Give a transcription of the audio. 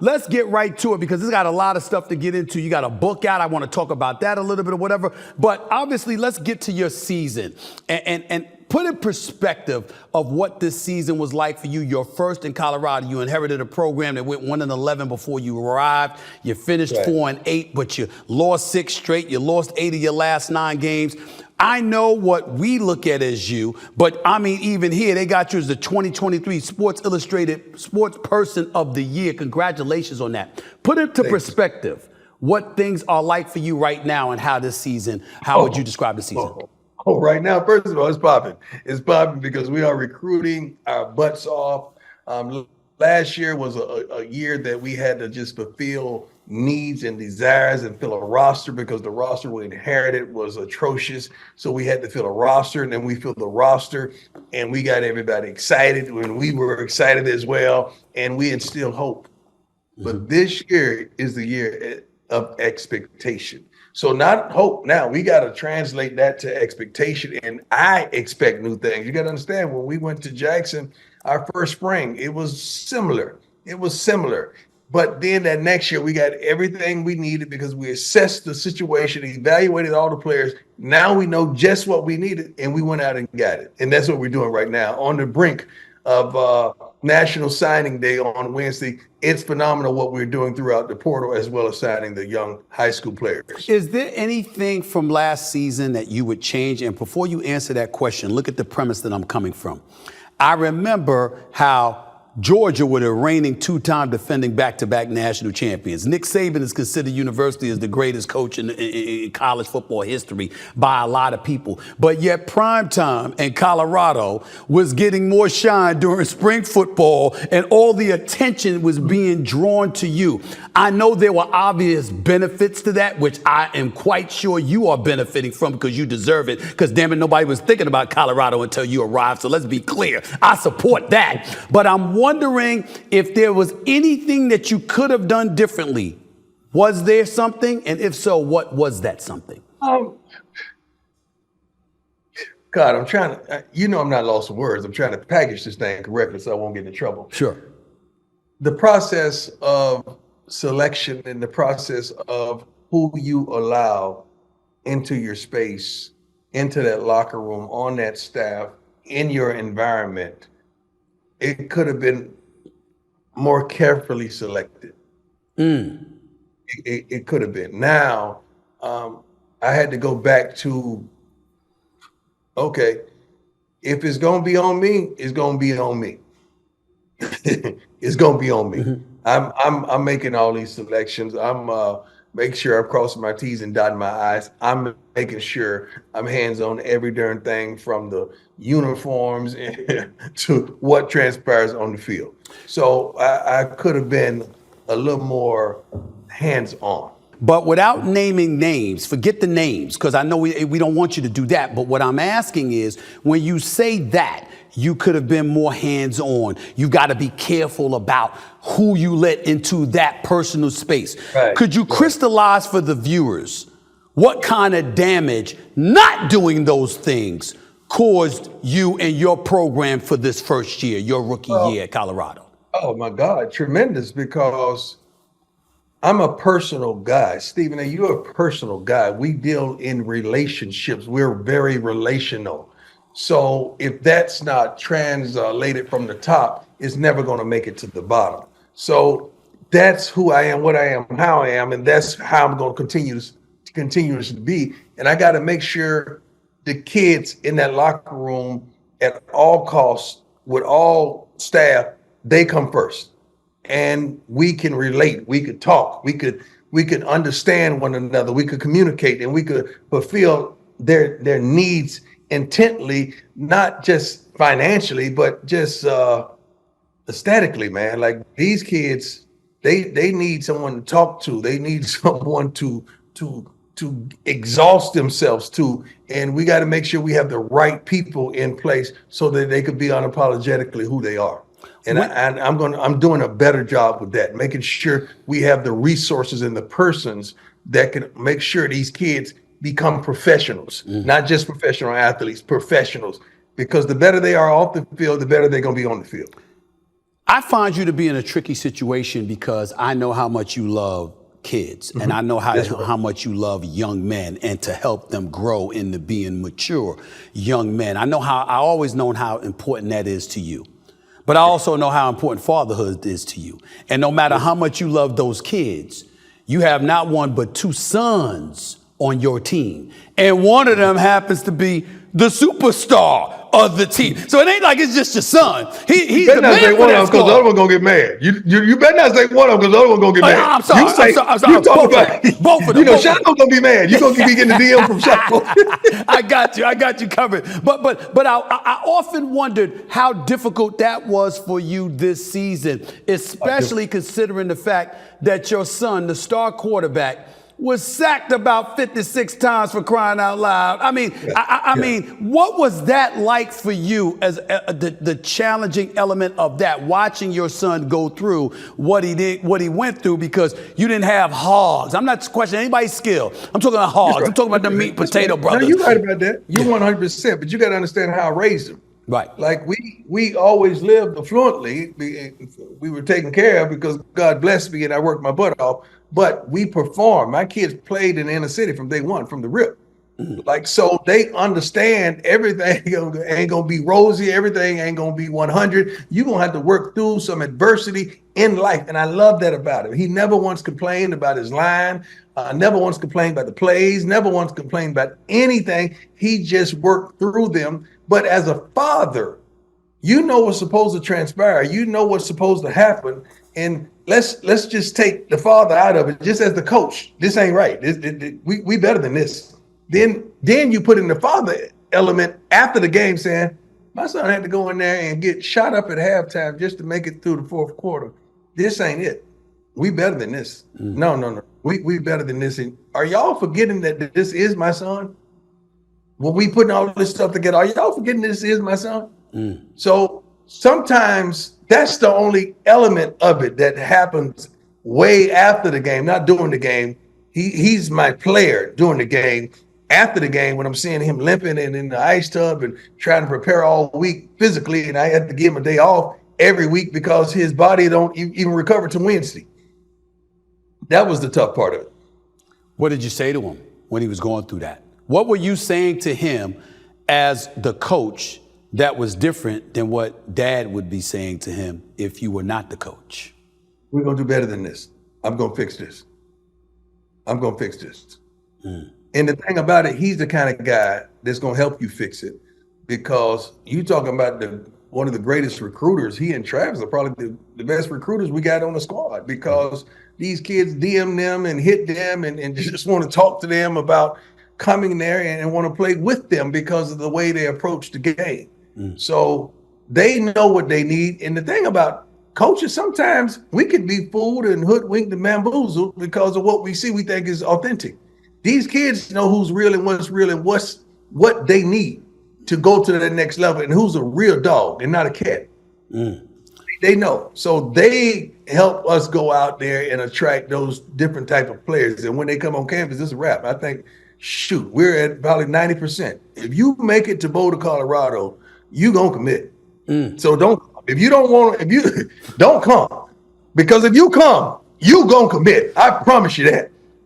Let's get right to it because it's got a lot of stuff to get into. You got a book out. I want to talk about that a little bit or whatever. But obviously, let's get to your season and put in perspective of what this season was like for you. Your first in Colorado, you inherited a program that went 1-11 before you arrived. You finished 4-8, but you lost 6 straight. You lost 8 of your last 9 games. I know what we look at as you, but I mean, even here, they got you as the 2023 Sports Illustrated Sports Person of the Year. Congratulations on that. Put into perspective what things are like for you right now and how this season, how would you describe the season? Right now, first of all, it's popping. It's popping because we are recruiting our butts off. Last year was a year that we had to just fulfill needs and desires and fill a roster because the roster we inherited was atrocious. So we had to fill a roster, and then we filled the roster, and we got everybody excited when we were excited as well, and we instilled hope. But this year is the year of expectation. So not hope now. We got to translate that to expectation, and I expect new things. You got to understand, when we went to Jackson, our first spring, it was similar. But then that next year, we got everything we needed because we assessed the situation, evaluated all the players. Now we know just what we needed, and we went out and got it. And that's what we're doing right now on the brink of National Signing Day on Wednesday. It's phenomenal what we're doing throughout the portal as well as signing the young high school players. Is there anything from last season that you would change? And before you answer that question, look at the premise that I'm coming from. I remember how Georgia were the reigning 2-time defending back-to-back national champions. Nick Saban is considered universally as the greatest coach in college football history by a lot of people. But yet primetime in Colorado was getting more shine during spring football, and all the attention was being drawn to you. I know there were obvious benefits to that, which I am quite sure you are benefiting from because you deserve it, because damn it, nobody was thinking about Colorado until you arrived. So let's be clear. I support that. But I'm wondering if there was anything that you could have done differently. Was there something? And if so, what was that something? God, I'm trying to, I'm not lost for words. I'm trying to package this thing correctly so I won't get in trouble. Sure. The process of selection and the process of who you allow into your space, into that locker room, on that staff, in your environment, it could have been more carefully selected. It could have been. Now, I had to go back to, okay, if it's going to be on me, it's going to be on me. It's going to be on me. I'm making all these selections. I'm making sure I'm crossing my T's and dotting my I's. I'm making sure I'm hands on every darn thing from the uniforms to what transpires on the field. So I could have been a little more hands on. But without naming names, forget the names, because I know we don't want you to do that. But what I'm asking is, when you say that, you could have been more hands-on. You got to be careful about who you let into that personal space. Right. Could you crystallize for the viewers what kind of damage not doing those things caused you and your program for this first year, your rookie year at Colorado? Oh, my God, tremendous, because I'm a personal guy. Stephen, you're a personal guy. We deal in relationships. We're very relational. So if that's not translated from the top, it's never going to make it to the bottom. So that's who I am, what I am, how I am, and that's how I'm going to continue to be. And I got to make sure the kids in that locker room, at all costs, with all staff, they come first. And we can relate, we could talk, we could understand one another, we could communicate, and we could fulfill their needs intently, not just financially, but just aesthetically, man. Like, these kids, they need someone to talk to. They need someone to exhaust themselves to, and we got to make sure we have the right people in place so that they could be unapologetically who they are. And I'm doing a better job with that, making sure we have the resources and the persons that can make sure these kids become professionals, not just professional athletes, professionals, because the better they are off the field, the better they're going to be on the field. I find you to be in a tricky situation because I know how much you love kids, and I know how much you love young men and to help them grow into being mature young men. I always known how important that is to you. But I also know how important fatherhood is to you. And no matter how much you love those kids, you have not one but two sons on your team. And one of them happens to be the superstar of the team. So it ain't like it's just your son. He's the man for that because the other one gonna get mad. You better not say one of them because the other one gonna get mad. I'm sorry. I'm sorry. You talk about both of them. Shaq's gonna be mad. You're gonna be getting the DM from Shaq. I got you covered. But I often wondered how difficult that was for you this season, especially considering the fact that your son, the star quarterback, was sacked about 56 times, for crying out loud. I mean, what was that like for you as the challenging element of that, watching your son go through what he went through, because you didn't have hogs. I'm not questioning anybody's skill. I'm talking about hogs. Right. I'm talking about the meat potato brothers. No, you're right about that. You're 100%, but you got to understand how I raised him. Right. Like we always lived affluently. We were taken care of because God blessed me and I worked my butt off. But we performed. My kids played in the inner city from day one, from the rip. Like, so they understand everything ain't gonna be rosy. Everything ain't gonna be 100. You're gonna have to work through some adversity in life. And I love that about him. He never once complained about his line. Never once complained about the plays. Never once complained about anything. He just worked through them. But as a father, you know what's supposed to transpire. You know what's supposed to happen. And let's just take the father out of it. Just as the coach, this ain't right. We better than this. Then you put in the father element after the game, saying, my son had to go in there and get shot up at halftime just to make it through the fourth quarter. This ain't it. We better than this. No. We better than this. And are y'all forgetting that this is my son? When we putting all this stuff together, are y'all forgetting this is my son? So sometimes that's the only element of it that happens way after the game, not during the game. He's my player during the game. After the game, when I'm seeing him limping and in the ice tub and trying to prepare all week physically, and I had to give him a day off every week because his body don't even recover to Wednesday. That was the tough part of it. What did you say to him when he was going through that? What were you saying to him as the coach that was different than what dad would be saying to him if you were not the coach? We're going to do better than this. I'm going to fix this. I'm going to fix this. And the thing about it, he's the kind of guy that's going to help you fix it, because you talking about one of the greatest recruiters. He and Travis are probably the best recruiters we got on the squad, because these kids DM them and hit them and just want to talk to them about coming there and want to play with them because of the way they approach the game. So they know what they need. And the thing about coaches, sometimes we can be fooled and hoodwinked and bamboozled because of what we see we think is authentic. These kids know who's real and what's real and what they need to go to the next level and who's a real dog and not a cat. They know. So they help us go out there and attract those different type of players. And when they come on campus, it's a wrap. I think, shoot, we're at probably 90%. If you make it to Boulder, Colorado, you gonna commit. So don't come, because if you come, you gonna commit. I promise you that.